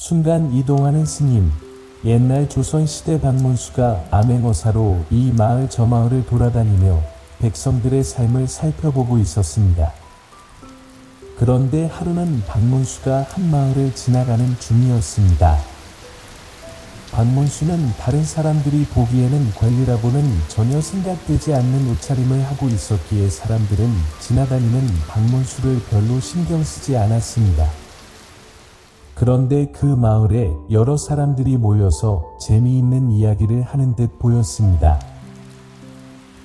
순간 이동하는 스님. 옛날 조선시대 박문수가 암행어사로 이 마을 저 마을을 돌아다니며 백성들의 삶을 살펴보고 있었습니다. 그런데 하루는 박문수가 한 마을을 지나가는 중이었습니다. 박문수는 다른 사람들이 보기에는 관리라고는 전혀 생각되지 않는 옷차림을 하고 있었기에 사람들은 지나다니는 박문수를 별로 신경 쓰지 않았습니다. 그런데 그 마을에 여러 사람들이 모여서 재미있는 이야기를 하는 듯 보였습니다.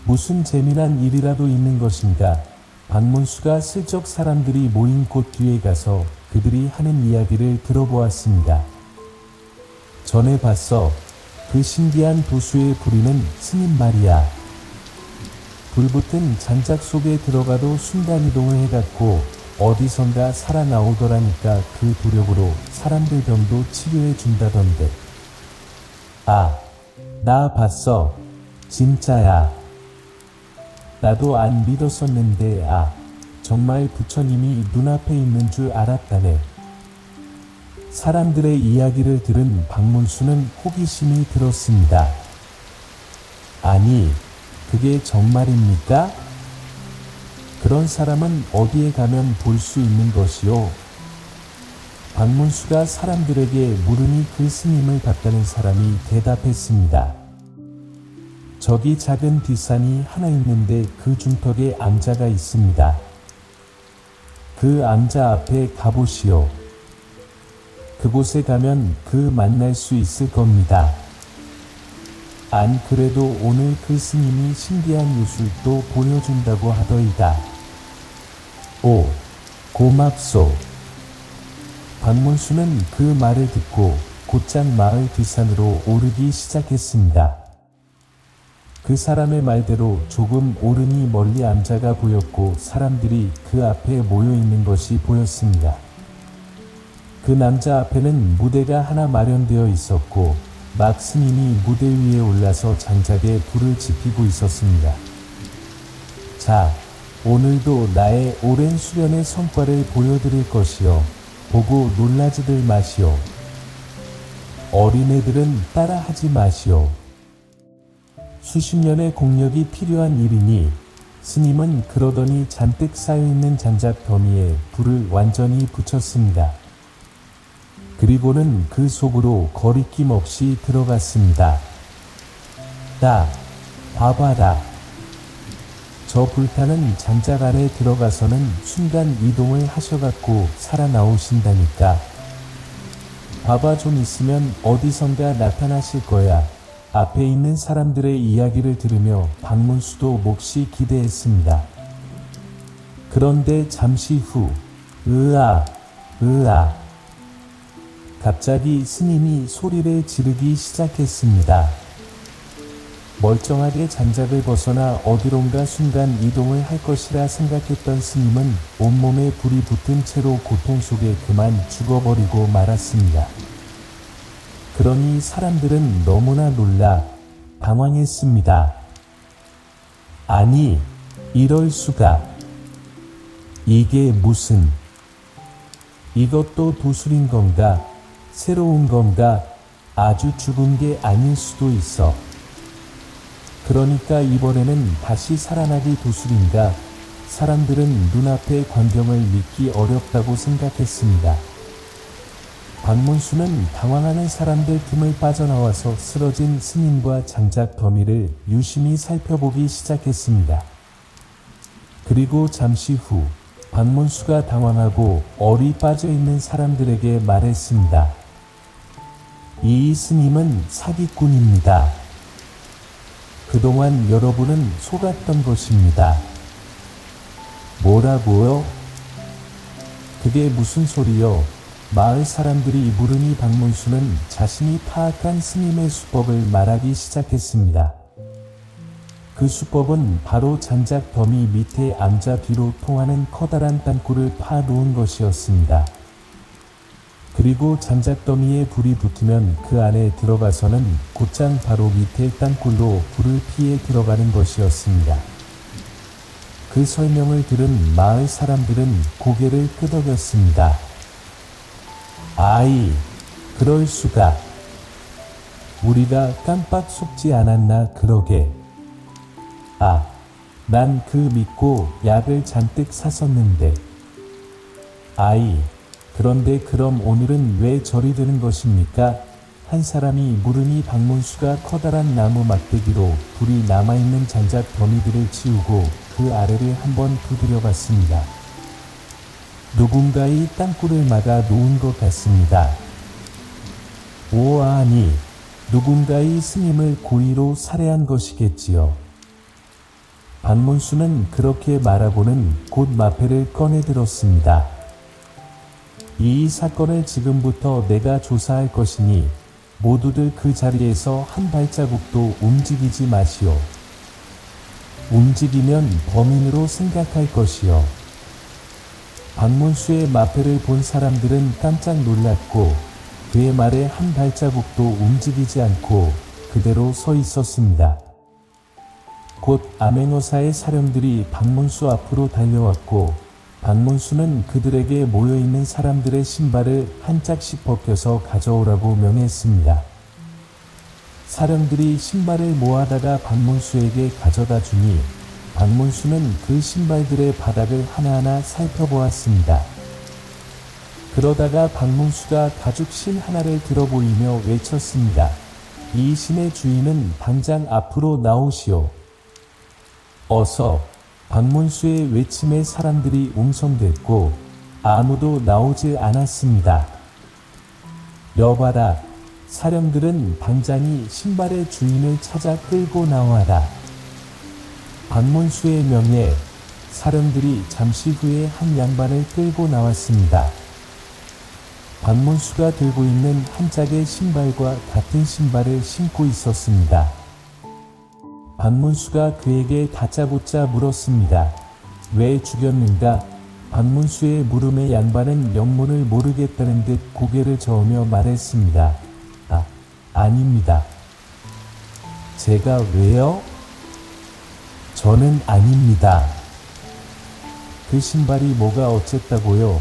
무슨 재미난 일이라도 있는 것인가? 박문수가 슬쩍 사람들이 모인 곳 뒤에 가서 그들이 하는 이야기를 들어보았습니다. 전에 봤어. 그 신기한 도수에 부리는 스님 말이야. 불붙은 장작 속에 들어가도 순간이동을 해갔고 어디선가 살아나오더라니까 그 도력으로 사람들 병도 치료해 준다던데. 아, 나 봤어. 진짜야. 나도 안 믿었었는데 정말 부처님이 눈앞에 있는 줄 알았다네. 사람들의 이야기를 들은 박문수는 호기심이 들었습니다. 아니, 그게 정말입니까? 그런 사람은 어디에 가면 볼 수 있는 것이요? 박문수가 사람들에게 물으니 그 스님을 봤다는 사람이 대답했습니다. 저기 작은 뒷산이 하나 있는데 그 중턱에 암자가 있습니다. 그 암자 앞에 가보시오. 그곳에 가면 그 만날 수 있을 겁니다. 안 그래도 오늘 그 스님이 신기한 요술도 보여준다고 하더이다. 오, 고맙소. 박문수는 그 말을 듣고 곧장 마을 뒷산으로 오르기 시작했습니다. 그 사람의 말대로 조금 오르니 멀리 암자가 보였고 사람들이 그 앞에 모여 있는 것이 보였습니다. 그 남자 앞에는 무대가 하나 마련되어 있었고 막 스님이 무대 위에 올라서 장작에 불을 지피고 있었습니다. 자, 오늘도 나의 오랜 수련의 성과를 보여드릴 것이요. 보고 놀라지들 마시오. 어린애들은 따라하지 마시오. 수십 년의 공력이 필요한 일이니 스님은 그러더니 잔뜩 쌓여있는 장작 더미에 불을 완전히 붙였습니다. 그리고는 그 속으로 거리낌 없이 들어갔습니다. 봐봐라. 저 불타는 장작 안에 들어가서는 순간 이동을 하셔갖고 살아나오신다니까. 봐봐, 좀 있으면 어디선가 나타나실 거야. 앞에 있는 사람들의 이야기를 들으며 박문수도 몹시 기대했습니다. 그런데 잠시 후, 갑자기 스님이 소리를 지르기 시작했습니다. 멀쩡하게 장작을 벗어나 어디론가 순간 이동을 할 것이라 생각했던 스님은 온몸에 불이 붙은 채로 고통 속에 그만 죽어버리고 말았습니다. 그러니 사람들은 너무나 놀라 당황했습니다. 아니, 이럴 수가. 이게 무슨. 이것도 도술인 건가? 새로운 건가? 아주 죽은 게 아닐 수도 있어. 그러니까 이번에는 다시 살아나기 도술인가? 사람들은 눈앞의 광경을 믿기 어렵다고 생각했습니다. 박문수는 당황하는 사람들 틈을 빠져나와서 쓰러진 스님과 장작 더미를 유심히 살펴보기 시작했습니다. 그리고 잠시 후 박문수가 당황하고 얼이 빠져있는 사람들에게 말했습니다. 이 스님은 사기꾼입니다. 그동안 여러분은 속았던 것입니다. 뭐라고요? 그게 무슨 소리요? 마을 사람들이 물으니 박문수는 자신이 파악한 스님의 수법을 말하기 시작했습니다. 그 수법은 바로 장작 더미 밑에 암자 뒤로 통하는 커다란 땅굴을 파놓은 것이었습니다. 그리고 장작 더미에 불이 붙으면 그 안에 들어가서는 곧장 바로 밑에 땅굴로 불을 피해 들어가는 것이었습니다. 그 설명을 들은 마을 사람들은 고개를 끄덕였습니다. 아이, 그럴 수가. 우리가 깜빡 속지 않았나 그러게. 아, 난 그 믿고 약을 잔뜩 샀었는데. 아이, 그런데 그럼 오늘은 왜 절이 드는 것입니까? 한 사람이 물으니 박문수가 커다란 나무 막대기로 불이 남아있는 장작 더미들을 치우고 그 아래를 한번 두드려 봤습니다. 누군가의 땅굴을 막아 놓은 것 같습니다. 오아니, 누군가의 스님을 고의로 살해한 것이겠지요. 박문수는 그렇게 말하고는 곧 마패를 꺼내 들었습니다. 이 사건을 지금부터 내가 조사할 것이니 모두들 그 자리에서 한 발자국도 움직이지 마시오. 움직이면 범인으로 생각할 것이요. 박문수의 마패를 본 사람들은 깜짝 놀랐고 그의 말에 한 발자국도 움직이지 않고 그대로 서 있었습니다. 곧 암행어사의 사령들이 박문수 앞으로 달려왔고 박문수는 그들에게 모여있는 사람들의 신발을 한 짝씩 벗겨서 가져오라고 명했습니다. 사령들이 신발을 모아다가 박문수에게 가져다 주니 박문수는 그 신발들의 바닥을 하나하나 살펴보았습니다. 그러다가 박문수가 가죽 신 하나를 들어 보이며 외쳤습니다. 이 신의 주인은 당장 앞으로 나오시오. 어서. 박문수의 외침에 사람들이 웅성댔고 아무도 나오지 않았습니다. 여봐라. 사령들은 방장이 신발의 주인을 찾아 끌고 나와라. 박문수의 명예, 사령들이 잠시 후에 한 양반을 끌고 나왔습니다. 박문수가 들고 있는 한 짝의 신발과 같은 신발을 신고 있었습니다. 박문수가 그에게 다짜고짜 물었습니다. 왜 죽였는가? 박문수의 물음에 양반은 영문을 모르겠다는 듯 고개를 저으며 말했습니다. 아닙니다. 제가 왜요? 저는 아닙니다. 그 신발이 뭐가 어쨌다고요?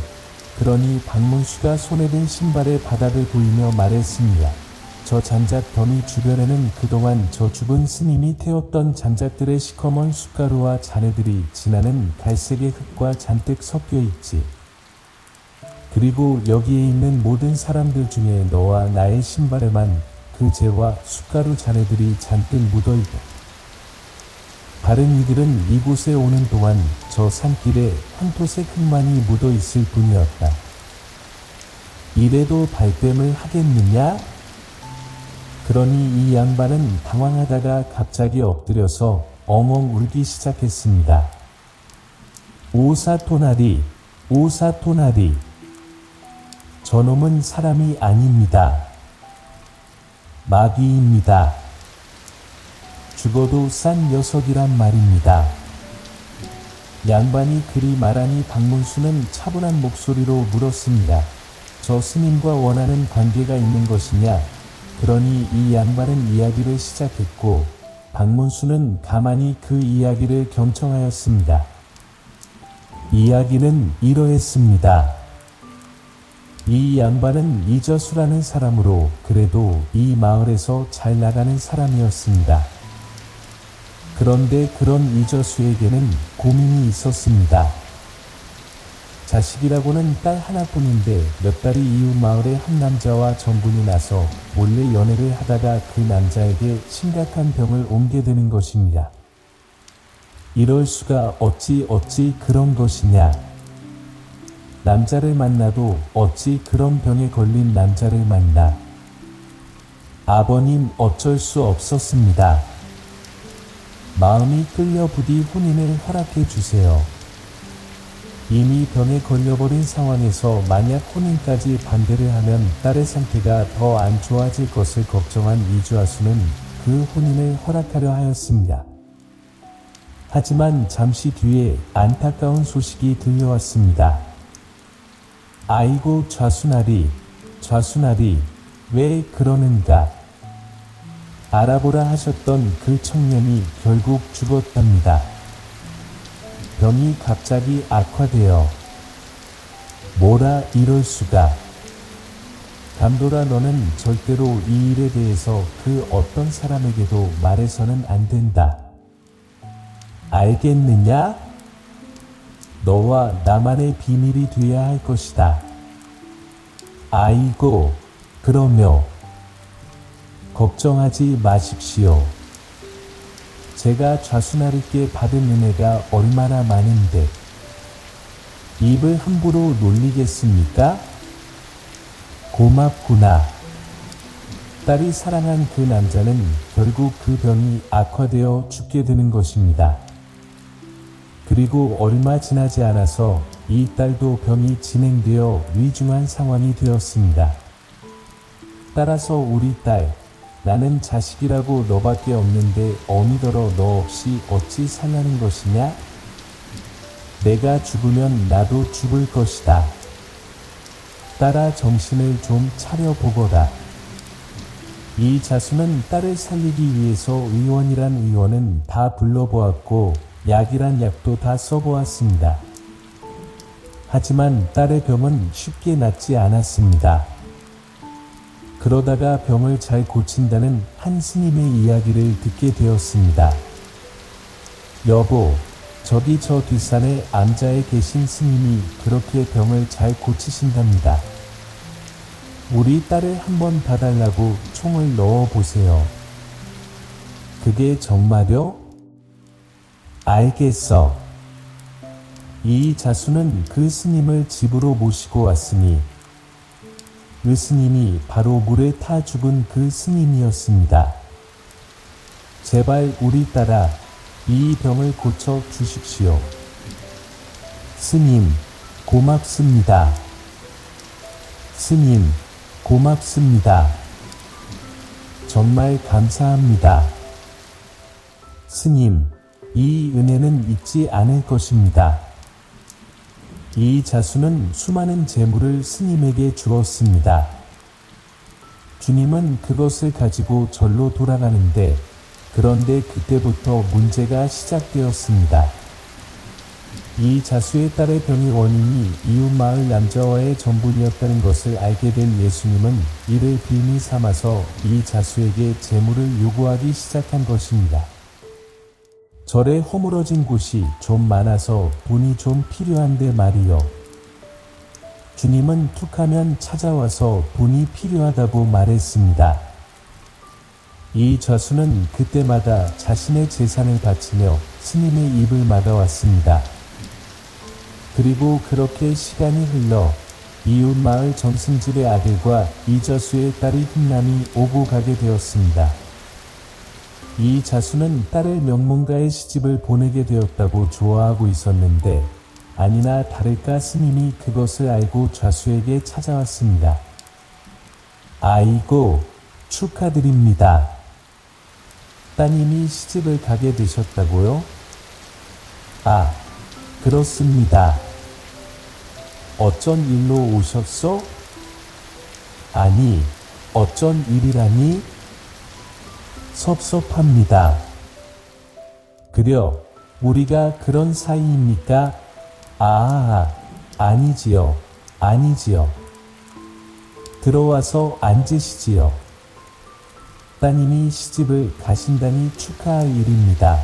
그러니 박문수가 손에 든 신발의 바닥을 보이며 말했습니다. 저 장작 더미 주변에는 그동안 저 죽은 스님이 태웠던 장작들의 시커먼 숯가루와 잔해들이 지나는 갈색의 흙과 잔뜩 섞여 있지. 그리고 여기에 있는 모든 사람들 중에 너와 나의 신발에만 그 재와 숯가루 잔해들이 잔뜩 묻어있다. 다른 이들은 이곳에 오는 동안 저 산길에 황토색 흙만이 묻어 있을 뿐이었다. 이래도 발뺌을 하겠느냐? 그러니 이 양반은 당황하다가 갑자기 엎드려서 엉엉 울기 시작했습니다. 오사토나리, 오사토나리. 저놈은 사람이 아닙니다. 마귀입니다. 죽어도 싼 녀석이란 말입니다. 양반이 그리 말하니 박문수는 차분한 목소리로 물었습니다. 저 스님과 원하는 관계가 있는 것이냐? 그러니 이 양반은 이야기를 시작했고 박문수는 가만히 그 이야기를 경청하였습니다. 이야기는 이러했습니다. 이 양반은 이저수라는 사람으로 그래도 이 마을에서 잘 나가는 사람이었습니다. 그런데 그런 이저수에게는 고민이 있었습니다. 자식이라고는 딸 하나뿐인데 몇 달이 이후 마을의 한 남자와 정군이 나서 몰래 연애를 하다가 그 남자에게 심각한 병을 옮게 되는 것입니다. 이럴 수가 어찌 그런 것이냐. 남자를 만나도 어찌 그런 병에 걸린 남자를 만나. 아버님 어쩔 수 없었습니다. 마음이 끌려 부디 혼인을 허락해 주세요. 이미 병에 걸려버린 상황에서 만약 혼인까지 반대를 하면 딸의 상태가 더 안 좋아질 것을 걱정한 이주하수는 그 혼인을 허락하려 하였습니다. 하지만 잠시 뒤에 안타까운 소식이 들려왔습니다. 아이고 좌수나리, 좌수나리, 왜 그러는가? 알아보라 하셨던 그 청년이 결국 죽었답니다. 병이 갑자기 악화되어. 뭐라 이럴 수가. 감돌아 너는 절대로 이 일에 대해서 그 어떤 사람에게도 말해서는 안 된다. 알겠느냐? 너와 나만의 비밀이 돼야 할 것이다. 아이고, 그러며 걱정하지 마십시오. 제가 좌순하리께 받은 은혜가 얼마나 많은데 입을 함부로 놀리겠습니까? 고맙구나. 딸이 사랑한 그 남자는 결국 그 병이 악화되어 죽게 되는 것입니다. 그리고 얼마 지나지 않아서 이 딸도 병이 진행되어 위중한 상황이 되었습니다. 따라서 우리 딸, 나는 자식이라고 너밖에 없는데 어미더러 너 없이 어찌 살라는 것이냐? 내가 죽으면 나도 죽을 것이다. 딸아 정신을 좀 차려보거라. 이 자수는 딸을 살리기 위해서 의원이란 의원은 다 불러보았고 약이란 약도 다 써보았습니다. 하지만 딸의 병은 쉽게 낫지 않았습니다. 그러다가 병을 잘 고친다는 한 스님의 이야기를 듣게 되었습니다. 여보, 저기 저 뒷산에 암자에 계신 스님이 그렇게 병을 잘 고치신답니다. 우리 딸을 한번 봐달라고 총을 넣어보세요. 그게 정말요? 알겠어. 이 자수는 그 스님을 집으로 모시고 왔으니 그 스님이 바로 물에 타 죽은 그 스님이었습니다. 제발 우리 딸아, 이 병을 고쳐 주십시오. 스님, 고맙습니다. 스님, 고맙습니다. 정말 감사합니다. 스님, 이 은혜는 잊지 않을 것입니다. 이 자수는 수많은 재물을 스님에게 주었습니다. 주님은 그것을 가지고 절로 돌아가는데 그런데 그때부터 문제가 시작되었습니다. 이 자수의 딸의 병의 원인이 이웃 마을 남자와의 전분이었다는 것을 알게 된 예수님은 이를 빌미 삼아서 이 자수에게 재물을 요구하기 시작한 것입니다. 절에 허물어진 곳이 좀 많아서 돈이 좀 필요한데 말이요. 주님은 툭하면 찾아와서 돈이 필요하다고 말했습니다. 이 좌수는 그때마다 자신의 재산을 바치며 스님의 입을 막아왔습니다. 그리고 그렇게 시간이 흘러 이웃 마을 정승집의 아들과 이 좌수의 딸이 흠남이 오고 가게 되었습니다. 이 자수는 딸을 명문가의 시집을 보내게 되었다고 좋아하고 있었는데 아니나 다를까 스님이 그것을 알고 좌수에게 찾아왔습니다. 아이고, 축하드립니다. 따님이 시집을 가게 되셨다고요? 아, 그렇습니다. 어쩐 일로 오셨소? 아니, 어쩐 일이라니? 섭섭합니다. 그려, 우리가 그런 사이입니까? 아니지요. 아니지요. 들어와서 앉으시지요. 따님이 시집을 가신다니 축하할 일입니다.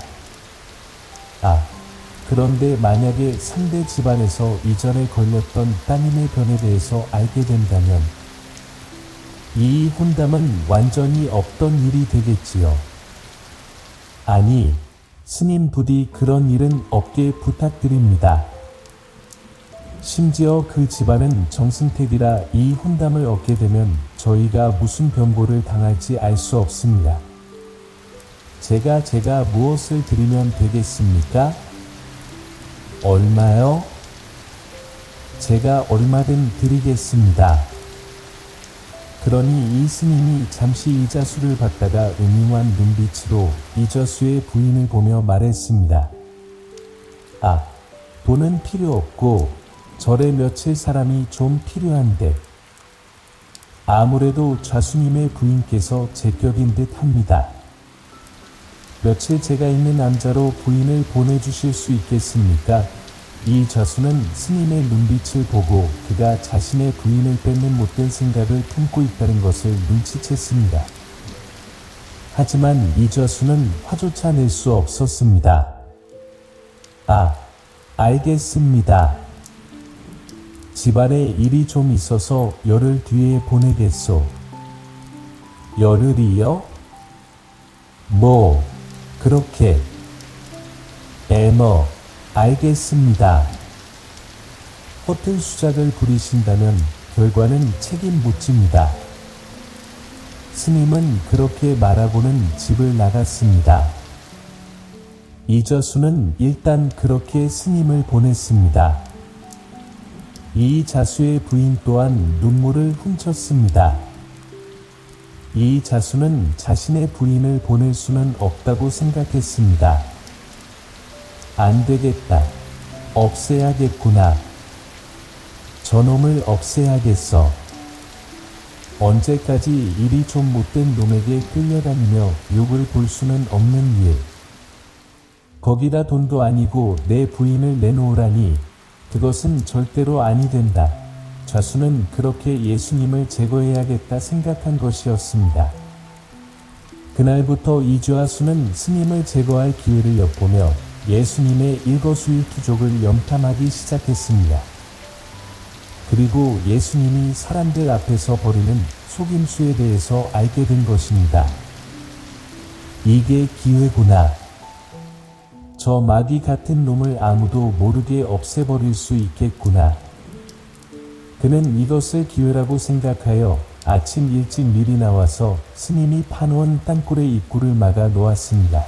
그런데 만약에 상대 집안에서 이전에 걸렸던 따님의 병에 대해서 알게 된다면 이 혼담은 완전히 없던 일이 되겠지요. 아니, 스님 부디 그런 일은 없게 부탁드립니다. 심지어 그 집안은 정승택이라 이 혼담을 얻게 되면 저희가 무슨 변고를 당할지 알 수 없습니다. 제가 무엇을 드리면 되겠습니까? 얼마요? 제가 얼마든 드리겠습니다. 그러니 이 스님이 잠시 이 자수를 받다가 음흉한 눈빛으로 이 자수의 부인을 보며 말했습니다. 돈은 필요 없고 절에 며칠 사람이 좀 필요한데 아무래도 좌수님의 부인께서 제격인 듯 합니다. 며칠 제가 있는 남자로 부인을 보내주실 수 있겠습니까? 이 좌수는 스님의 눈빛을 보고 그가 자신의 부인을 뺏는 못된 생각을 품고 있다는 것을 눈치챘습니다. 하지만 이 좌수는 화조차 낼 수 없었습니다. 아, 알겠습니다. 집안에 일이 좀 있어서 열흘 뒤에 보내겠소. 열흘이요? 뭐, 그렇게. 알겠습니다. 허튼 수작을 부리신다면 결과는 책임 묻습니다. 스님은 그렇게 말하고는 집을 나갔습니다. 이저수는 일단 그렇게 스님을 보냈습니다. 이 자수의 부인 또한 눈물을 훔쳤습니다. 이 자수는 자신의 부인을 보낼 수는 없다고 생각했습니다. 안 되겠다. 없애야겠구나. 저놈을 없애야겠어. 언제까지 일이 좀 못된 놈에게 끌려다니며 욕을 볼 수는 없는 일. 거기다 돈도 아니고 내 부인을 내놓으라니 그것은 절대로 아니 된다. 좌수는 그렇게 예수님을 제거해야겠다 생각한 것이었습니다. 그날부터 이좌수는 스님을 제거할 기회를 엿보며 예수님의 일거수일투족을 염탐하기 시작했습니다. 그리고 예수님이 사람들 앞에서 벌이는 속임수에 대해서 알게 된 것입니다. 이게 기회구나. 저 마귀 같은 놈을 아무도 모르게 없애버릴 수 있겠구나. 그는 이것을 기회라고 생각하여 아침 일찍 미리 나와서 스님이 파놓은 땅굴의 입구를 막아 놓았습니다.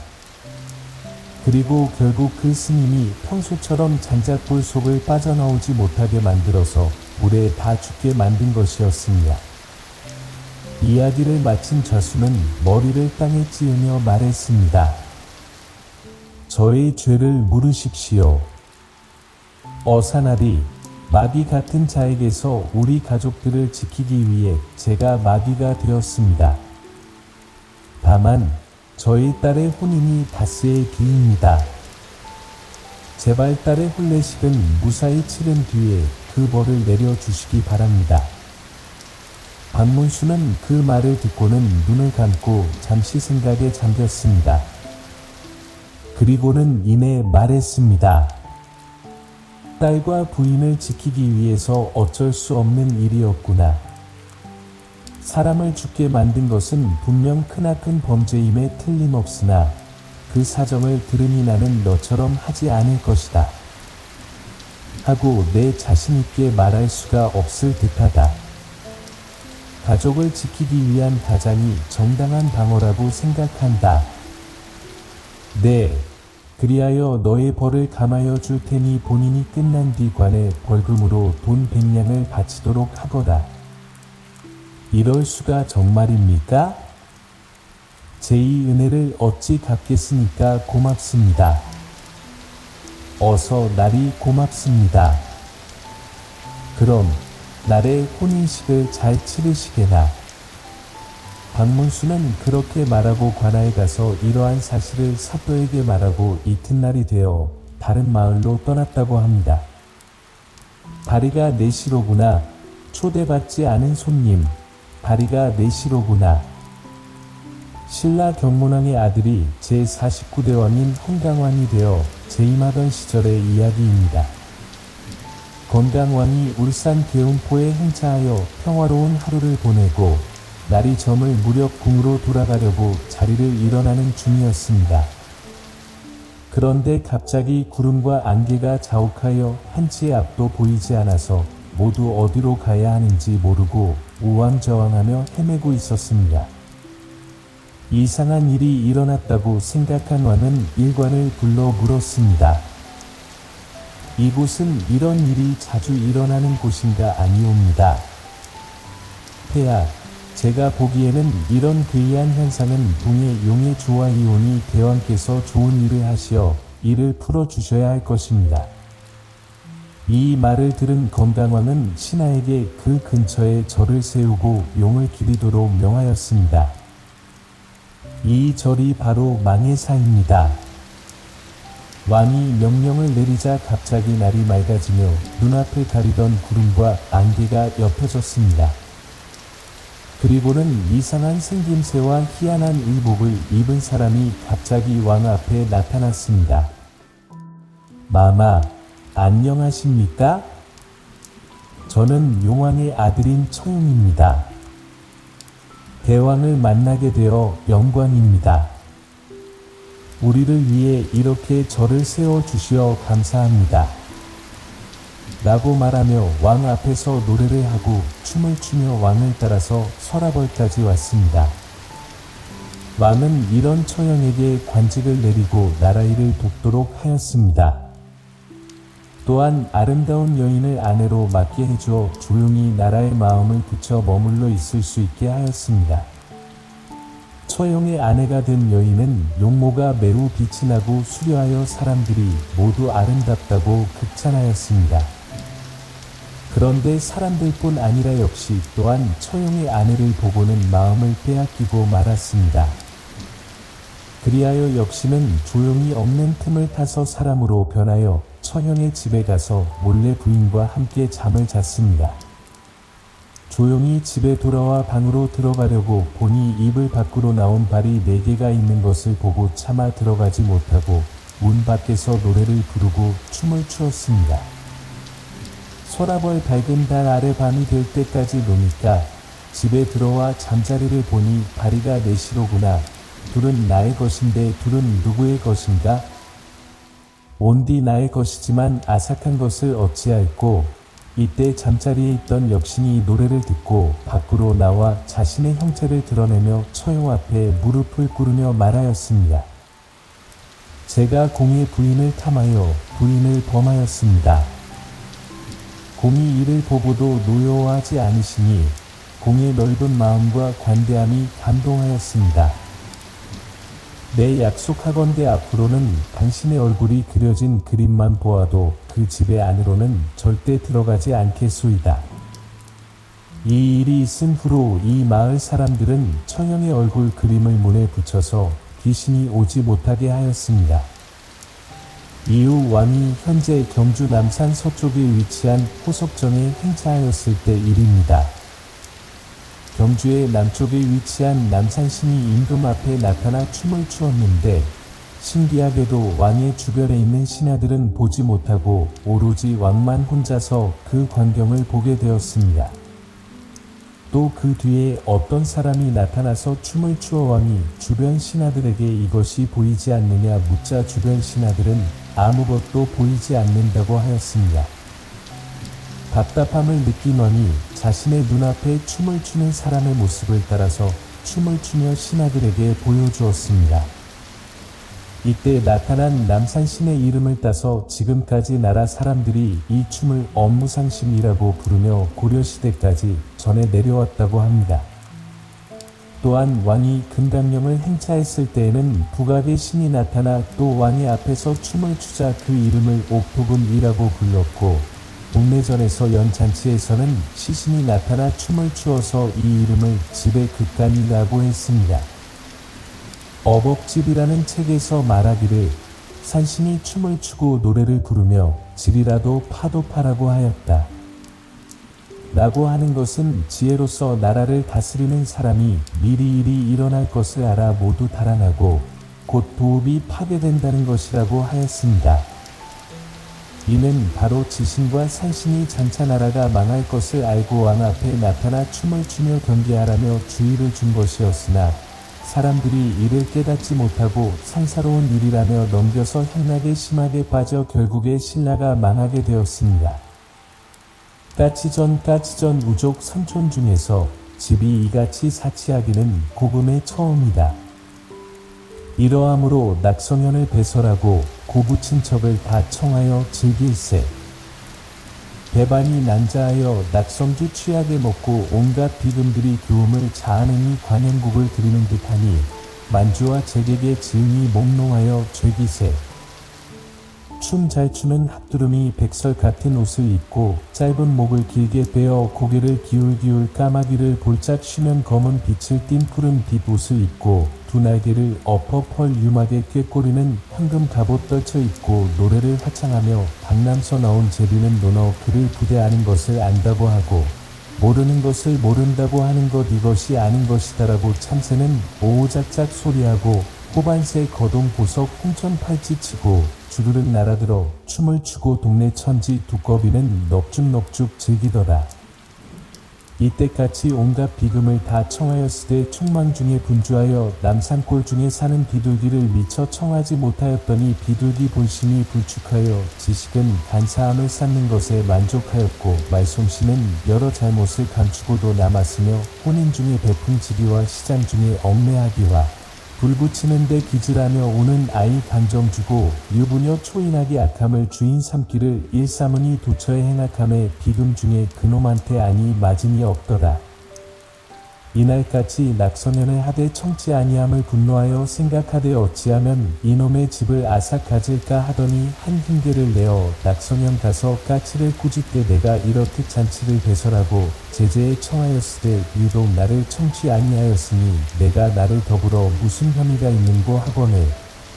그리고 결국 그 스님이 평소처럼 잔작불 속을 빠져나오지 못하게 만들어서 물에 다 죽게 만든 것이었습니다. 이야기를 마친 좌수는 머리를 땅에 찌으며 말했습니다. 저의 죄를 물으십시오. 어사나리, 마귀 같은 자에게서 우리 가족들을 지키기 위해 제가 마귀가 되었습니다. 다만 저희 딸의 혼인이 다스의 뒤입니다. 제발 딸의 혼례식은 무사히 치른 뒤에 그 벌을 내려주시기 바랍니다. 박문수는 그 말을 듣고는 눈을 감고 잠시 생각에 잠겼습니다. 그리고는 이내 말했습니다. 딸과 부인을 지키기 위해서 어쩔 수 없는 일이었구나. 사람을 죽게 만든 것은 분명 크나큰 범죄임에 틀림없으나 그 사정을 들으니 나는 너처럼 하지 않을 것이다. 하고 내 자신있게 말할 수가 없을 듯하다. 가족을 지키기 위한 가장이 정당한 방어라고 생각한다. 네, 그리하여 너의 벌을 감하여 줄 테니 본인이 끝난 뒤 관에 벌금으로 돈 100냥을 바치도록 하거라. 이럴 수가 정말입니까? 제2 은혜를 어찌 갚겠으니까 고맙습니다. 어서 날이 고맙습니다. 그럼 날의 혼인식을 잘 치르시게나. 박문수는 그렇게 말하고 관아에 가서 이러한 사실을 사또에게 말하고 이튿날이 되어 다른 마을로 떠났다고 합니다. 바리가 내시로구나. 초대받지 않은 손님. 바리가 내시로구나. 신라 경문왕의 아들이 제49대 왕인 헌강왕이 되어 재임하던 시절의 이야기입니다. 건강왕이 울산 계운포에 행차하여 평화로운 하루를 보내고 날이 저물 무렵 궁으로 돌아가려고 자리를 일어나는 중이었습니다. 그런데 갑자기 구름과 안개가 자욱하여 한치의 앞도 보이지 않아서 모두 어디로 가야 하는지 모르고 우왕좌왕하며 헤매고 있었습니다. 이상한 일이 일어났다고 생각한 왕은 일관을 불러 물었습니다. 이곳은 이런 일이 자주 일어나는 곳인가 아니옵니다. 폐하, 제가 보기에는 이런 괴이한 현상은 동해 용의 조아이오니 대왕께서 좋은 일을 하시어 이를 풀어주셔야 할 것입니다. 이 말을 들은 건강왕은 신하에게 그 근처에 절을 세우고 용을 기리도록 명하였습니다. 이 절이 바로 망해사입니다. 왕이 명령을 내리자 갑자기 날이 맑아지며 눈앞을 가리던 구름과 안개가 옅어졌습니다. 그리고는 이상한 생김새와 희한한 의복을 입은 사람이 갑자기 왕 앞에 나타났습니다. 마마, 안녕하십니까? 저는 용왕의 아들인 처용입니다. 대왕을 만나게 되어 영광입니다. 우리를 위해 이렇게 절을 세워주시어 감사합니다. 라고 말하며 왕 앞에서 노래를 하고 춤을 추며 왕을 따라서 서라벌까지 왔습니다. 왕은 이런 처형에게 관직을 내리고 나라일을 돕도록 하였습니다. 또한 아름다운 여인을 아내로 맡게 해주어 조용히 나라의 마음을 붙여 머물러 있을 수 있게 하였습니다. 처형의 아내가 된 여인은 용모가 매우 빛이 나고 수려하여 사람들이 모두 아름답다고 극찬하였습니다. 그런데 사람들뿐 아니라 역시 또한 처형의 아내를 보고는 마음을 빼앗기고 말았습니다. 그리하여 역시는 조용히 없는 틈을 타서 사람으로 변하여 처형의 집에 가서 몰래 부인과 함께 잠을 잤습니다. 조용히 집에 돌아와 방으로 들어가려고 보니 이불 밖으로 나온 발이 4개가 있는 것을 보고 차마 들어가지 못하고 문 밖에서 노래를 부르고 춤을 추었습니다. 서라벌 밝은 달 아래 밤이 될 때까지 노니까 집에 들어와 잠자리를 보니 바리가 4시로구나. 둘은 나의 것인데 둘은 누구의 것인가? 온디 나의 것이지만 아삭한 것을 어찌할꼬. 이때 잠자리에 있던 여신이 노래를 듣고 밖으로 나와 자신의 형체를 드러내며 처형 앞에 무릎을 꿇으며 말하였습니다. 제가 공의 부인을 탐하여 부인을 범하였습니다. 공이 이를 보고도 노여워하지 않으시니 공의 넓은 마음과 관대함이 감동하였습니다. 내 약속하건대 앞으로는 당신의 얼굴이 그려진 그림만 보아도 그 집의 안으로는 절대 들어가지 않겠소이다. 이 일이 있은 후로 이 마을 사람들은 처형의 얼굴 그림을 문에 붙여서 귀신이 오지 못하게 하였습니다. 이후 왕이 현재 경주 남산 서쪽에 위치한 호석정에 행차하였을 때 일입니다. 경주의 남쪽에 위치한 남산신이 임금 앞에 나타나 춤을 추었는데 신기하게도 왕의 주변에 있는 신하들은 보지 못하고 오로지 왕만 혼자서 그 광경을 보게 되었습니다. 또 그 뒤에 어떤 사람이 나타나서 춤을 추어 왕이 주변 신하들에게 이것이 보이지 않느냐 묻자 주변 신하들은 아무것도 보이지 않는다고 하였습니다. 답답함을 느낀 왕이 자신의 눈앞에 춤을 추는 사람의 모습을 따라서 춤을 추며 신하들에게 보여주었습니다. 이때 나타난 남산신의 이름을 따서 지금까지 나라 사람들이 이 춤을 업무상심이라고 부르며 고려시대까지 전해 내려왔다고 합니다. 또한 왕이 금강령을 행차했을 때에는 북악의 신이 나타나 또 왕의 앞에서 춤을 추자 그 이름을 옥토금이라고 불렀고 동래전에서 연잔치에서는 시신이 나타나 춤을 추어서 이 이름을 집의 극간이라고 했습니다. 어복집이라는 책에서 말하기를 산신이 춤을 추고 노래를 부르며 질이라도 파도파라고 하였다. 라고 하는 것은 지혜로서 나라를 다스리는 사람이 미리 일이 일어날 것을 알아 모두 달아나고 곧 도읍이 파괴된다는 것이라고 하였습니다. 이는 바로 지신과 산신이 장차 나라가 망할 것을 알고 왕 앞에 나타나 춤을 추며 경계하라며 주의를 준 것이었으나 사람들이 이를 깨닫지 못하고 상사로운 일이라며 넘겨서 향락에 심하게 빠져 결국에 신라가 망하게 되었습니다. 까치전 우족 삼촌 중에서 집이 이같이 사치하기는 고금의 처음이다. 이러함으로 낙성현을 배설하고 고부친척을 다 청하여 즐길세. 배반이 난자하여 낙성주 취하게 먹고 온갖 비금들이 교음을 자아내니 관현국을 드리는 듯하니 만주와 제객의 지응이 몽롱하여 죄기세. 춤 잘 추는 합두름이 백설 같은 옷을 입고 짧은 목을 길게 베어 고개를 기울기울 까마귀를 볼짝 쉬면 검은 빛을 띤 푸른 뒷옷을 입고 두 날개를 엎어 펄 유막에 꾀꼬리는 황금 갑옷 떨쳐 입고 노래를 화창하며 박람서 나온 제비는 논어 그를 부대하는 것을 안다고 하고 모르는 것을 모른다고 하는 것 이것이 아는 것이다라고 참새는 오오작작 소리하고 호반새 거동 보석 홍천 팔찌치고 주르륵 날아들어 춤을 추고 동네 천지 두꺼비는 넙죽넙죽 즐기더라. 이때까지 온갖 비금을 다 청하였으되 촉망 중에 분주하여 남산골 중에 사는 비둘기를 미처 청하지 못하였더니 비둘기 본심이 불축하여 지식은 간사함을 쌓는 것에 만족하였고 말솜씨는 여러 잘못을 감추고도 남았으며 혼인 중에 베풍지기와 시장 중에 얽매하기와 불 붙이는데 기질하며 오는 아이 강정 주고 유부녀 초인하기 악함을 주인 삼기를 일사문이 도처에 행악함에 비금 중에 그놈한테 아니 맞음이 없더라. 이날까지 낙선연을 하되 청치 아니함을 분노하여 생각하되 어찌하면 이놈의 집을 아삭 가질까 하더니 한 흰개를 내어 낙선연 가서 까치를 꾸짖되 내가 이렇듯 잔치를 배설하고 제재에 청하였으되 유독 나를 청치 아니하였으니 내가 나를 더불어 무슨 혐의가 있는고 하거늘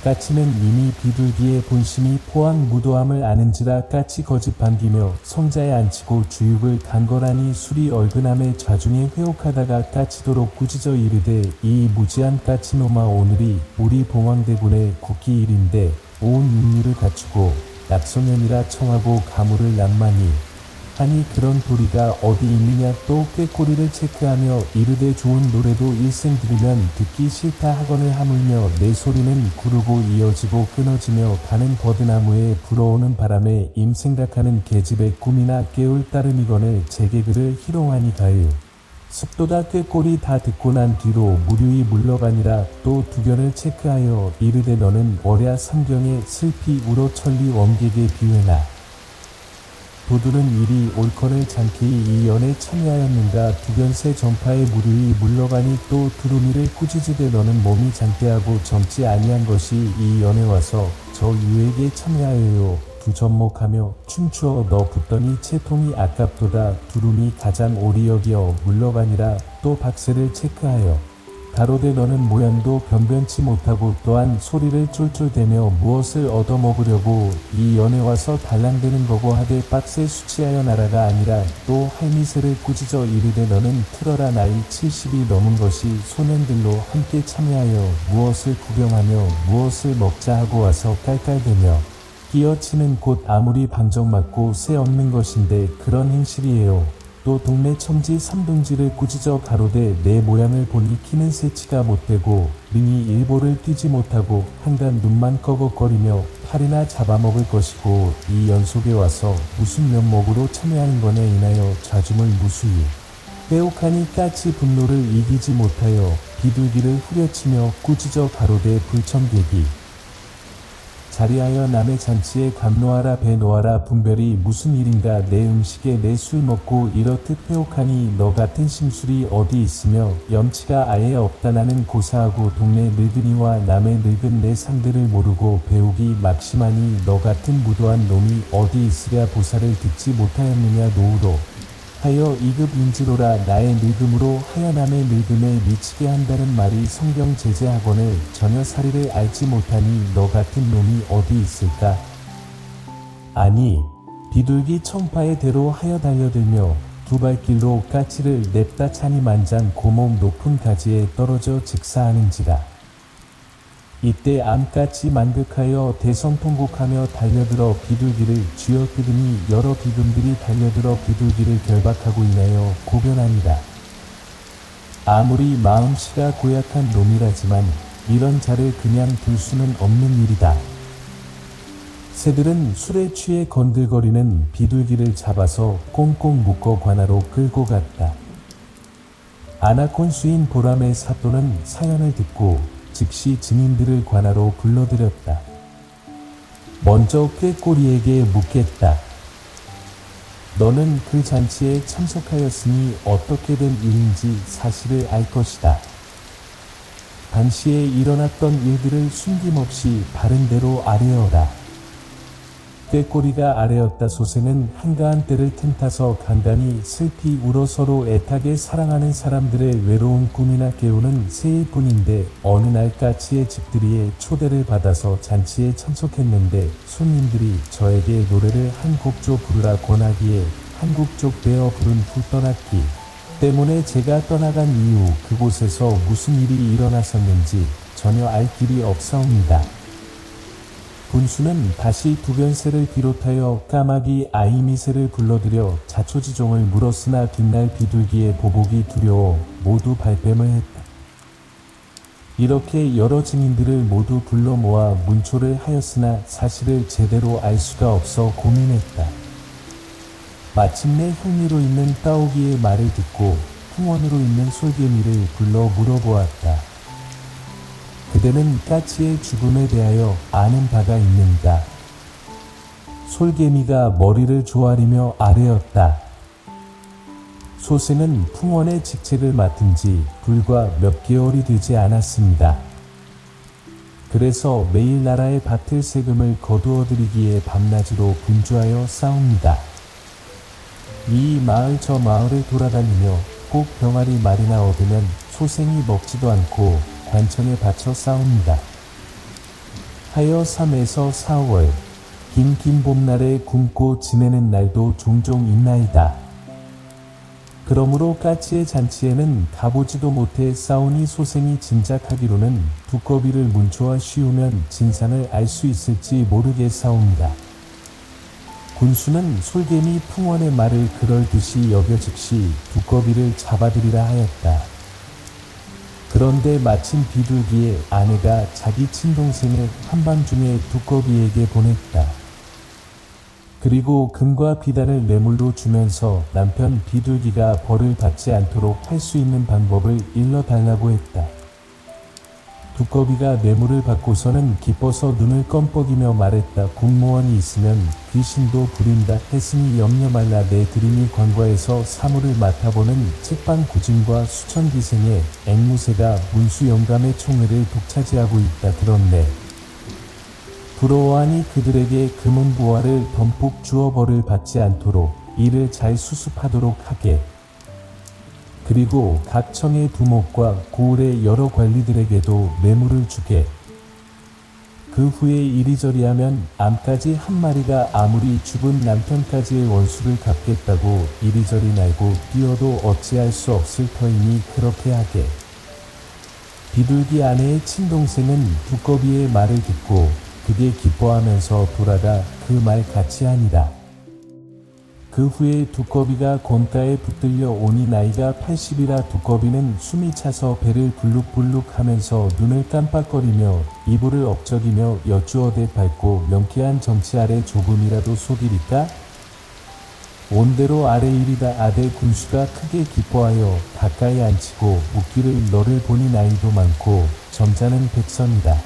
까치는 이미 비둘기의 본심이 포항 무도함을 아는지라 까치 거짓 반기며 성자에 앉히고 주육을 간거라니 술이 얼근함에 좌중에 회옥하다가 까치도록 꾸짖어 이르되 이 무지한 까치놈아 오늘이 우리 봉황대군의 국기일인데 온 윤리를 갖추고 낙선연이라 청하고 가물을 낭만이 아니 그런 도리가 어디 있느냐 또 꾀꼬리를 체크하며 이르되 좋은 노래도 일생 들으면 듣기 싫다 하거늘 하물며 내 소리는 구르고 이어지고 끊어지며 가는 버드나무에 불어오는 바람에 임 생각하는 계집의 꿈이나 깨울 따름이거늘 제개그를 희롱하니 가유. 습도다 꾀꼬리 다 듣고 난 뒤로 무류히 물러가니라 또 두견을 체크하여 이르되 너는 월야 삼경에 슬피 울어 천리 원객의 비회나 도들은 일이 옳거늘 장케이 이 연에 참여하였는가 두견새 전파에 무류히 물러가니 또 두루미를 꾸짖으되 너는 몸이 장대하고 젊지 아니한 것이 이 연에 와서 저 유에게 참여하여요 두 접목하며 춤추어 너 붙더니 채통이 아깝도다 두루미 가장 오리 여기어 물러가니라 또 박새를 체크하여 가로되 너는 모양도 변변치 못하고 또한 소리를 쫄쫄대며 무엇을 얻어먹으려고 이 연에 와서 달랑대는 거고 하되 빡세 수치하여 나라가 아니라 또 할미새를 꾸짖어 이르되 너는 틀어라 나이 70이 넘은 것이 소년들로 함께 참여하여 무엇을 구경하며 무엇을 먹자 하고 와서 깔깔대며 끼어치는 곳 아무리 방정 맞고 새 없는 것인데 그런 행실이에요. 또 동네 첨지 삼둥지를 꾸짖어 가로되 내 모양을 보니 키는 새치가 못되고 능히 일보를 뛰지 못하고 한간 눈만 꺼걱거리며 팔이나 잡아먹을 것이고 이 연속에 와서 무슨 면목으로 참여하는 거냐 인하여 좌중을 무수히 빼옥하니 까치 분노를 이기지 못하여 비둘기를 후려치며 꾸짖어 가로되 불청객이 자리하여 남의 잔치에 감노하라 배노하라 분별이 무슨 일인가 내 음식에 내 술 먹고 이렇듯 회옥하니 너 같은 심술이 어디 있으며 염치가 아예 없다 나는 고사하고 동네 늙은이와 남의 늙은 내 상대를 모르고 배우기 막심하니 너 같은 무도한 놈이 어디 있으랴 보살을 듣지 못하였느냐 노후로 하여 이급 인지로라 나의 늙음으로 하여 남의 늙음에 미치게 한다는 말이 성경 제재하거늘 전혀 사리를 알지 못하니 너 같은 놈이 어디 있을까? 아니 비둘기 청파의 대로 하여 달려들며 두 발길로 까치를 냅다 차니 만장 고목 높은 가지에 떨어져 직사하는지라. 이때 암까치 만극하여 대성통곡하며 달려들어 비둘기를 쥐어뜯으니 여러 비금들이 달려들어 비둘기를 결박하고 인하여 고변하니라. 아무리 마음씨가 고약한 놈이라지만 이런 자를 그냥 둘 수는 없는 일이다. 새들은 술에 취해 건들거리는 비둘기를 잡아서 꽁꽁 묶어 관아로 끌고 갔다. 아나콘수인 보람의 사또는 사연을 듣고 즉시 증인들을 관하로 불러들였다. 먼저 꾀꼬리에게 묻겠다. 너는 그 잔치에 참석하였으니 어떻게 된 일인지 사실을 알 것이다. 당시에 일어났던 일들을 숨김없이 바른대로 아뢰어라. 꾀꼬리가 아래였다. 소생은 한가한 때를 틈타서 간간히 슬피 울어 서로 애타게 사랑하는 사람들의 외로운 꿈이나 깨우는 새일 뿐인데, 어느 날 까치의 집들이에 초대를 받아서 잔치에 참석했는데 손님들이 저에게 노래를 한 곡 줘 부르라 권하기에 한 곡 쪽 베어 부른 후 떠났기 때문에 제가 떠나간 이후 그곳에서 무슨 일이 일어났었는지 전혀 알 길이 없사옵니다. 군수는 다시 두변새를 비롯하여 까마귀 아이미새를 불러들여 자초지종을 물었으나 뒷날 비둘기의 보복이 두려워 모두 발뺌을 했다. 이렇게 여러 증인들을 모두 불러 모아 문초를 하였으나 사실을 제대로 알 수가 없어 고민했다. 마침내 형리로 있는 따오기의 말을 듣고 풍원으로 있는 솔개미를 불러 물어보았다. 그대는 까치의 죽음에 대하여 아는 바가 있는가? 솔개미가 머리를 조아리며 아뢰었다. 소생은 풍원의 직책을 맡은 지 불과 몇 개월이 되지 않았습니다. 그래서 매일 나라의 밭을 세금을 거두어 들이기에 밤낮으로 분주하여 싸웁니다. 이 마을 저 마을을 돌아다니며 꼭 병아리 말이나 얻으면 소생이 먹지도 않고 관청에 바쳐 싸웁니다. 하여 3에서 4월 긴 봄날에 굶고 지내는 날도 종종 있나이다. 그러므로 까치의 잔치에는 가보지도 못해 싸우니 소생이 짐작하기로는 두꺼비를 문초와 씌우면 진상을 알 수 있을지 모르게 싸웁니다. 군수는 솔개미 풍원의 말을 그럴 듯이 여겨 즉시 두꺼비를 잡아들이라 하였다. 그런데 마침 비둘기의 아내가 자기 친동생을 한밤중에 두꺼비에게 보냈다. 그리고 금과 비단을 뇌물로 주면서 남편 비둘기가 벌을 받지 않도록 할 수 있는 방법을 일러달라고 했다. 두꺼비가 뇌물을 받고서는 기뻐서 눈을 껌뻑이며 말했다. 공무원이 있으면 귀신도 부린다 했으니 염려 말라. 내 드림이 관과에서 사물을 맡아보는 책방 구진과 수천기생의 앵무새가 문수 영감의 총회를 독차지하고 있다 들었네. 부러워하니 그들에게 금은 보화를 덤뿍 주어 벌을 받지 않도록 이를 잘 수습하도록 하게. 그리고 각 청의 두목과 고을의 여러 관리들에게도 뇌물을 주게. 그 후에 이리저리 하면 암까지 한 마리가 아무리 죽은 남편까지의 원수를 갚겠다고 이리저리 날고 뛰어도 어찌할 수 없을 터이니 그렇게 하게. 비둘기 아내의 친동생은 두꺼비의 말을 듣고 그게 기뻐하면서 돌아가 그 말 같이 하니라. 그 후에 두꺼비가 곤가에 붙들려 오니 나이가 80이라 두꺼비는 숨이 차서 배를 불룩불룩 하면서 눈을 깜빡거리며 이불을 억적이며 여쭈어대 밟고 명쾌한 정치 아래 조금이라도 속이리까? 온대로 아래 일이다. 아들 군수가 크게 기뻐하여 가까이 앉히고 묻기를 너를 보니 나이도 많고 점잖은 백성이다.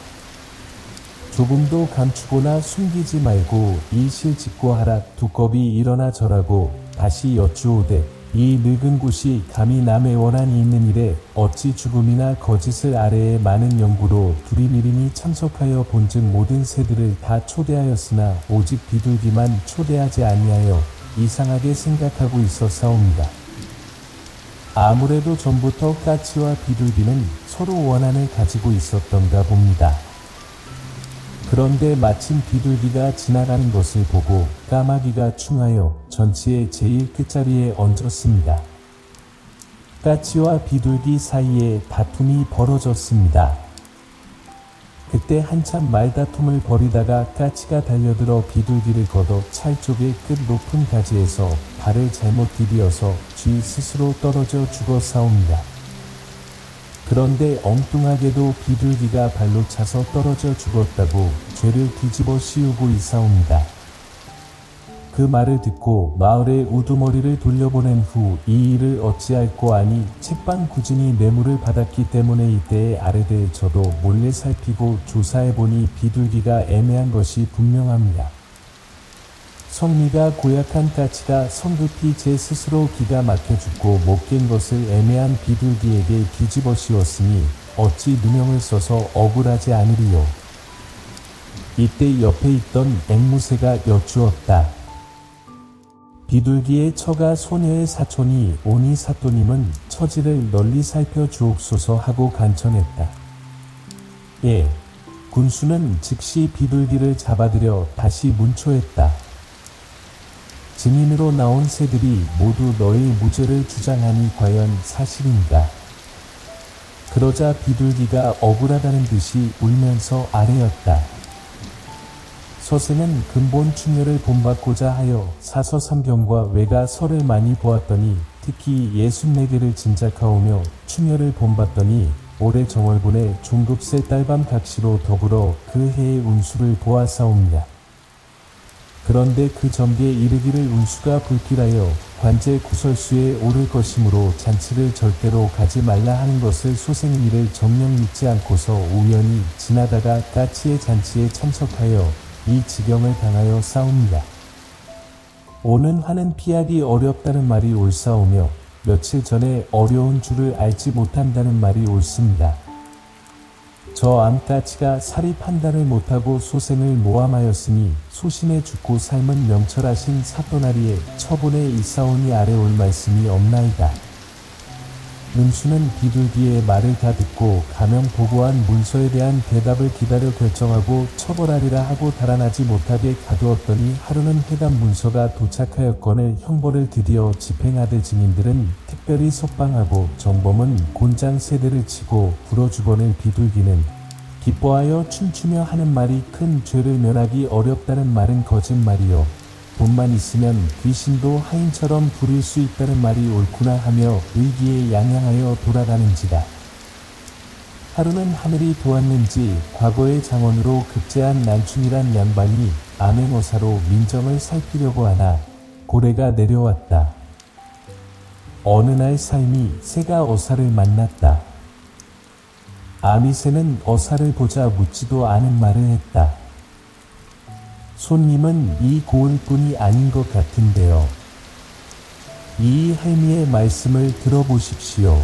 조금도 감추거나 숨기지 말고 이 실 짓고 하라. 두꺼비 일어나 절하고 다시 여쭈오되 이 늙은 곳이 감히 남의 원한이 있는 일에 어찌 죽음이나 거짓을 아래에 많은 연구로 두리미리니 참석하여 본즉 모든 새들을 다 초대하였으나 오직 비둘기만 초대하지 아니하여 이상하게 생각하고 있었사옵니다. 아무래도 전부터 까치와 비둘기는 서로 원한을 가지고 있었던가 봅니다. 그런데 마침 비둘기가 지나가는 것을 보고 까마귀가 충하여 전치의 제일 끝자리에 얹었습니다. 까치와 비둘기 사이에 다툼이 벌어졌습니다. 그때 한참 말다툼을 벌이다가 까치가 달려들어 비둘기를 걷어 찰 쪽의 끝 높은 가지에서 발을 잘못 디디어서 쥐 스스로 떨어져 죽어사옵니다. 그런데 엉뚱하게도 비둘기가 발로 차서 떨어져 죽었다고 죄를 뒤집어 씌우고 있사옵니다. 그 말을 듣고 마을의 우두머리를 돌려보낸 후 이 일을 어찌할꼬 하니 책방 구진이 뇌물을 받았기 때문에 이때에 아래대에 저도 몰래 살피고 조사해보니 비둘기가 애매한 것이 분명합니다. 성미가 고약한 까치가 성급히 제 스스로 기가 막혀 죽고 못 깬 것을 애매한 비둘기에게 뒤집어 씌웠으니 어찌 누명을 써서 억울하지 않으리요. 이때 옆에 있던 앵무새가 여쭈었다. 비둘기의 처가 소녀의 사촌이 오니 사또님은 처지를 널리 살펴주옵소서 하고 간청했다. 예. 군수는 즉시 비둘기를 잡아들여 다시 문초했다. 증인으로 나온 새들이 모두 너의 무죄를 주장하니 과연 사실인가? 그러자 비둘기가 억울하다는 듯이 울면서 아뢰었다. 서생은 근본 충혈을 본받고자 하여 사서삼경과 외가설을 많이 보았더니 특히 64개를 진작하오며 충혈을 본받더니 올해 정월분에 종급세 딸밤 각시로 더불어 그 해의 운수를 보아사옵니다. 그런데 그 전기에 이르기를 운수가 불길하여 관제 구설수에 오를 것이므로 잔치를 절대로 가지 말라 하는 것을 소생이 이를 정녕 믿지 않고서 우연히 지나다가 까치의 잔치에 참석하여 이 지경을 당하여 싸웁니다. 오는 화는 피하기 어렵다는 말이 옳사오며 며칠 전에 어려운 줄을 알지 못한다는 말이 옳습니다. 저 암까치가 사리 판단을 못하고 소생을 모함하였으니 소신에 죽고 삶은 명철하신 사또나리에 처분에 있사오니 아래 올 말씀이 없나이다. 은수는 비둘기의 말을 다 듣고 가명 보고한 문서에 대한 대답을 기다려 결정하고 처벌하리라 하고 달아나지 못하게 가두었더니 하루는 회담 문서가 도착하였거늘 형벌을 드디어 집행하되 증인들은 특별히 석방하고 정범은 곤장 세대를 치고 불어주거늘 비둘기는 기뻐하여 춤추며 하는 말이 큰 죄를 면하기 어렵다는 말은 거짓말이요 돈만 있으면 귀신도 하인처럼 부릴 수 있다는 말이 옳구나 하며 의기에 양양하여 돌아가는지다. 하루는 하늘이 도왔는지 과거의 장원으로 급제한 난충이란 양반이 암행어사로 민정을 살피려고 하나 고래가 내려왔다. 어느 날 삶이 새가 어사를 만났다. 아미새는 어사를 보자 묻지도 않은 말을 했다. 손님은 이 고을뿐이 아닌 것 같은데요. 이 할미의 말씀을 들어보십시오.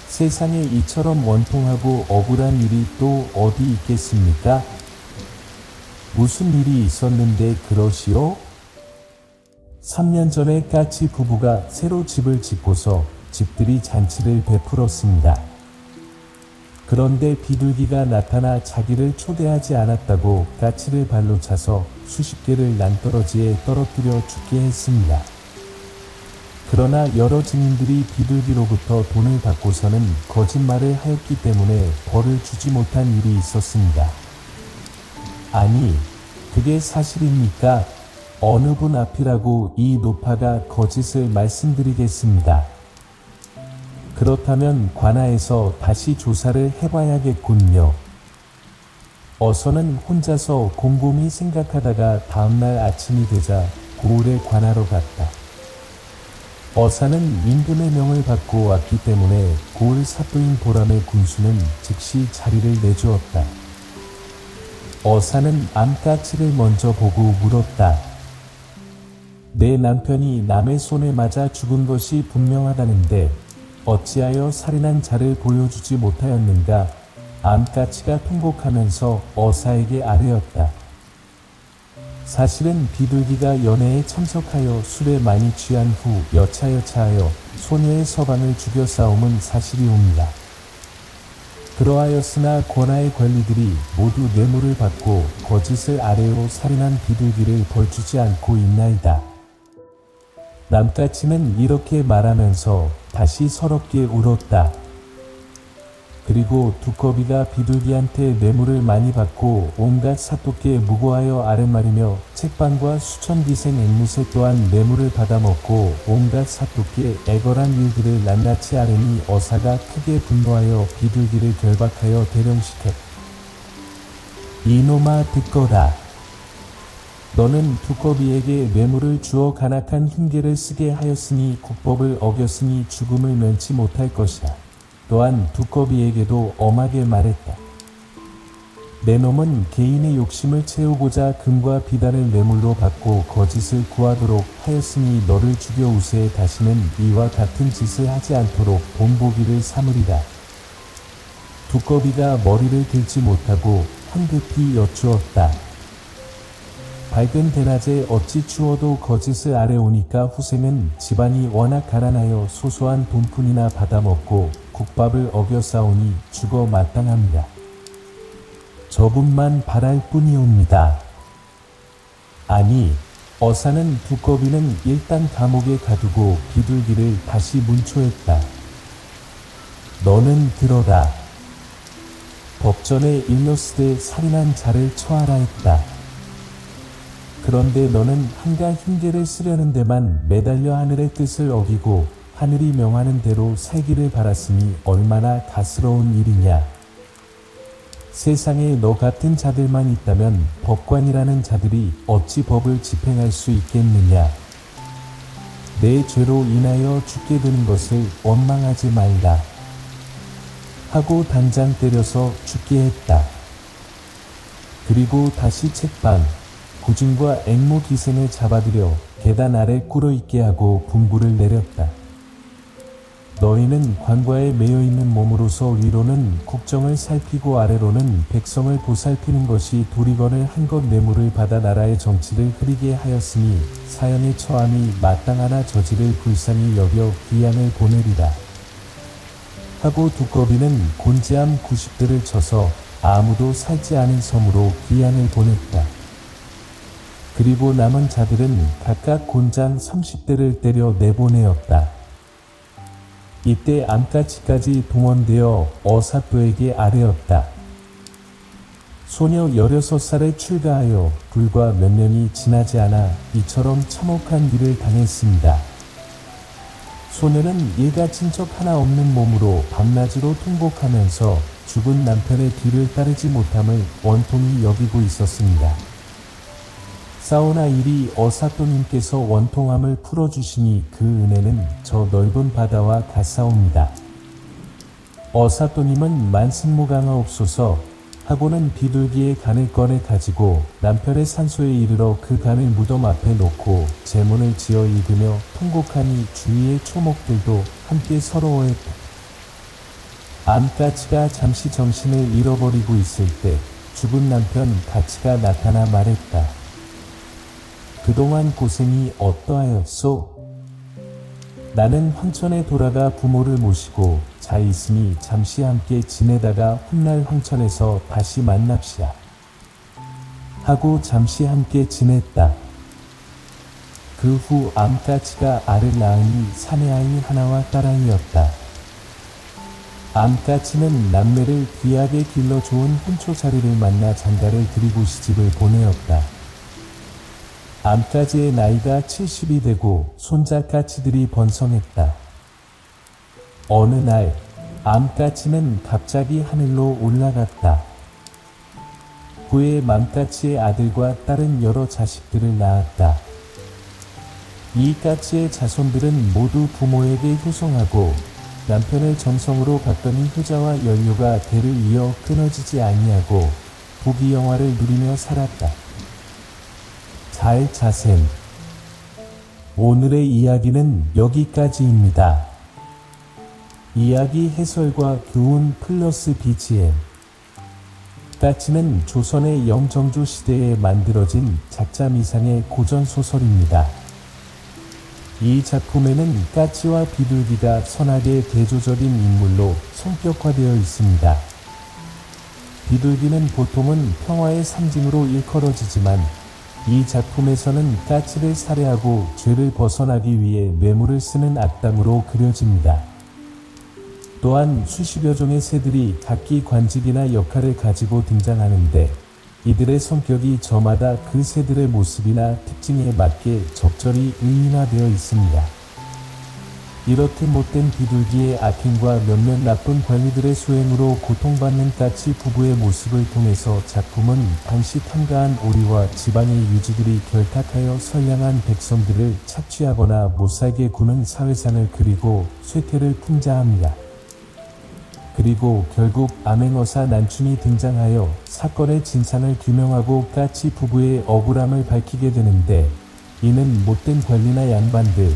세상에 이처럼 원통하고 억울한 일이 또 어디 있겠습니까? 무슨 일이 있었는데 그러시오? 3년 전에 까치 부부가 새로 집을 짓고서 집들이 잔치를 베풀었습니다. 그런데 비둘기가 나타나 자기를 초대하지 않았다고 까치를 발로 차서 수십 개를 낭떠러지에 떨어뜨려 죽게 했습니다. 그러나 여러 증인들이 비둘기로부터 돈을 받고서는 거짓말을 하였기 때문에 벌을 주지 못한 일이 있었습니다. 아니, 그게 사실입니까? 어느 분 앞이라고 이 노파가 거짓을 말씀드리겠습니다. 그렇다면 관아에서 다시 조사를 해봐야겠군요. 어서는 혼자서 곰곰이 생각하다가 다음날 아침이 되자 고을에 관하러 갔다. 어사는 임금의 명을 받고 왔기 때문에 고을 사또인 보람의 군수는 즉시 자리를 내주었다. 어사는 암까치를 먼저 보고 물었다. 내 남편이 남의 손에 맞아 죽은 것이 분명하다는데 어찌하여 살인한 자를 보여주지 못하였는가? 암까치가 통곡하면서 어사에게 아뢰었다. 사실은 비둘기가 연회에 참석하여 술에 많이 취한 후 여차여차하여 소녀의 서방을 죽여 싸움은 사실이옵니다. 그러하였으나 권하의 관리들이 모두 뇌물을 받고 거짓을 아뢰어 살인한 비둘기를 벌주지 않고 있나이다. 남까치는 이렇게 말하면서 다시 서럽게 울었다. 그리고 두꺼비가 비둘기한테 뇌물을 많이 받고 온갖 사또께 무고하여 아랫말이며 책방과 수천기생 앵무새 또한 뇌물을 받아먹고 온갖 사또께 애걸한 일들을 낱낱이 아뢰니 어사가 크게 분노하여 비둘기를 결박하여 대령시켰다. 이놈아 듣거라. 너는 두꺼비에게 뇌물을 주어 간악한 흉계를 쓰게 하였으니 국법을 어겼으니 죽음을 면치 못할 것이다. 또한 두꺼비에게도 엄하게 말했다. 내 놈은 개인의 욕심을 채우고자 금과 비단을 뇌물로 받고 거짓을 구하도록 하였으니 너를 죽여 우세에 다시는 이와 같은 짓을 하지 않도록 본보기를 삼으리라. 두꺼비가 머리를 들지 못하고 황급히 여쭈었다. 밝은 대낮에 어찌 추워도 거짓을 아래오니까 후생은 집안이 워낙 가난하여 소소한 돈푼이나 받아먹고 국밥을 어겨 싸우니 죽어 마땅합니다. 저분만 바랄 뿐이옵니다. 아니, 어사는 두꺼비는 일단 감옥에 가두고 비둘기를 다시 문초했다. 너는 들어라. 법전에 일러스되 살인한 자를 처하라 했다. 그런데 너는 한가 흉계를 쓰려는 데만 매달려 하늘의 뜻을 어기고 하늘이 명하는 대로 살기를 바랐으니 얼마나 가스러운 일이냐. 세상에 너 같은 자들만 있다면 법관이라는 자들이 어찌 법을 집행할 수 있겠느냐. 내 죄로 인하여 죽게 되는 것을 원망하지 말라. 하고 당장 때려서 죽게 했다. 그리고 다시 책방, 구중과 앵무 기생을 잡아들여 계단 아래 꿇어있게 하고 분부를 내렸다. 너희는 관과에 매여있는 몸으로서 위로는 국정을 살피고 아래로는 백성을 보살피는 것이 도리건을 한것 뇌물을 받아 나라의 정치를 흐리게 하였으니 사형에 처함이 마땅하나 저지를 불쌍히 여겨 귀양을 보내리라. 하고 두꺼비는 곤지암 90대를 쳐서 아무도 살지 않은 섬으로 귀양을 보냈다. 그리고 남은 자들은 각각 곤장 30대를 때려 내보내었다. 이때 암까치까지 동원되어 어사또에게 아뢰었다. 소녀 16살에 출가하여 불과 몇 년이 지나지 않아 이처럼 참혹한 일을 당했습니다. 소녀는 일가 친척 하나 없는 몸으로 밤낮으로 통곡하면서 죽은 남편의 뒤를 따르지 못함을 원통이 여기고 있었습니다. 사오나 이리 어사또님께서 원통함을 풀어주시니 그 은혜는 저 넓은 바다와 같사옵니다. 어사또님은 만승무강하옵소서 하고는 비둘기의 간을 꺼내 가지고 남편의 산소에 이르러 그 간을 무덤 앞에 놓고 제문을 지어 읽으며 통곡하니 주위의 초목들도 함께 서러워했다. 암까치가 잠시 정신을 잃어버리고 있을 때 죽은 남편 가치가 나타나 말했다. 그동안 고생이 어떠하였소? 나는 황천에 돌아가 부모를 모시고 자 있으니 잠시 함께 지내다가 훗날 황천에서 다시 만납시다. 하고 잠시 함께 지냈다. 그 후 암까치가 알을 낳으니 사내아이 하나와 딸아이였다. 암까치는 남매를 귀하게 길러 좋은 혼초자리를 만나 장가를 들이고 시집을 보내었다. 암까지의 나이가 70이 되고 손자까치들이 번성했다. 어느 날 암까치는 갑자기 하늘로 올라갔다. 후에 맘까치의 아들과 딸은 여러 자식들을 낳았다. 이 까치의 자손들은 모두 부모에게 효성하고 남편을 정성으로 받더니 효자와 연료가 대를 이어 끊어지지 아니하고 부귀영화를 누리며 살았다. 잘 자셈. 오늘의 이야기는 여기까지입니다. 이야기 해설과 교훈 플러스 BGM. 까치는 조선의 영정조 시대에 만들어진 작자미상의 고전소설입니다. 이 작품에는 까치와 비둘기가 선악의 대조적인 인물로 성격화되어 있습니다. 비둘기는 보통은 평화의 상징으로 일컬어지지만 이 작품에서는 까치를 살해하고 죄를 벗어나기 위해 뇌물을 쓰는 악당으로 그려집니다. 또한 수십여 종의 새들이 각기 관직이나 역할을 가지고 등장하는데 이들의 성격이 저마다 그 새들의 모습이나 특징에 맞게 적절히 의인화되어 있습니다. 이렇게 못된 비둘기의 악행과 몇몇 나쁜 관리들의 소행으로 고통받는 까치 부부의 모습을 통해서 작품은 당시 탐가한 오리와 지방의 유지들이 결탁하여 선량한 백성들을 착취하거나 못살게 구는 사회상을 그리고 쇠퇴를 풍자합니다. 그리고 결국 암행어사 난충이 등장하여 사건의 진상을 규명하고 까치 부부의 억울함을 밝히게 되는데 이는 못된 관리나 양반들,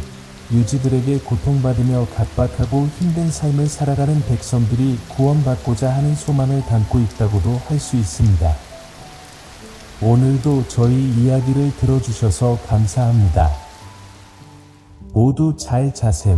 유지들에게 고통받으며 각박하고 힘든 삶을 살아가는 백성들이 구원받고자 하는 소망을 담고 있다고도 할 수 있습니다. 오늘도 저희 이야기를 들어주셔서 감사합니다. 모두 잘 자셈.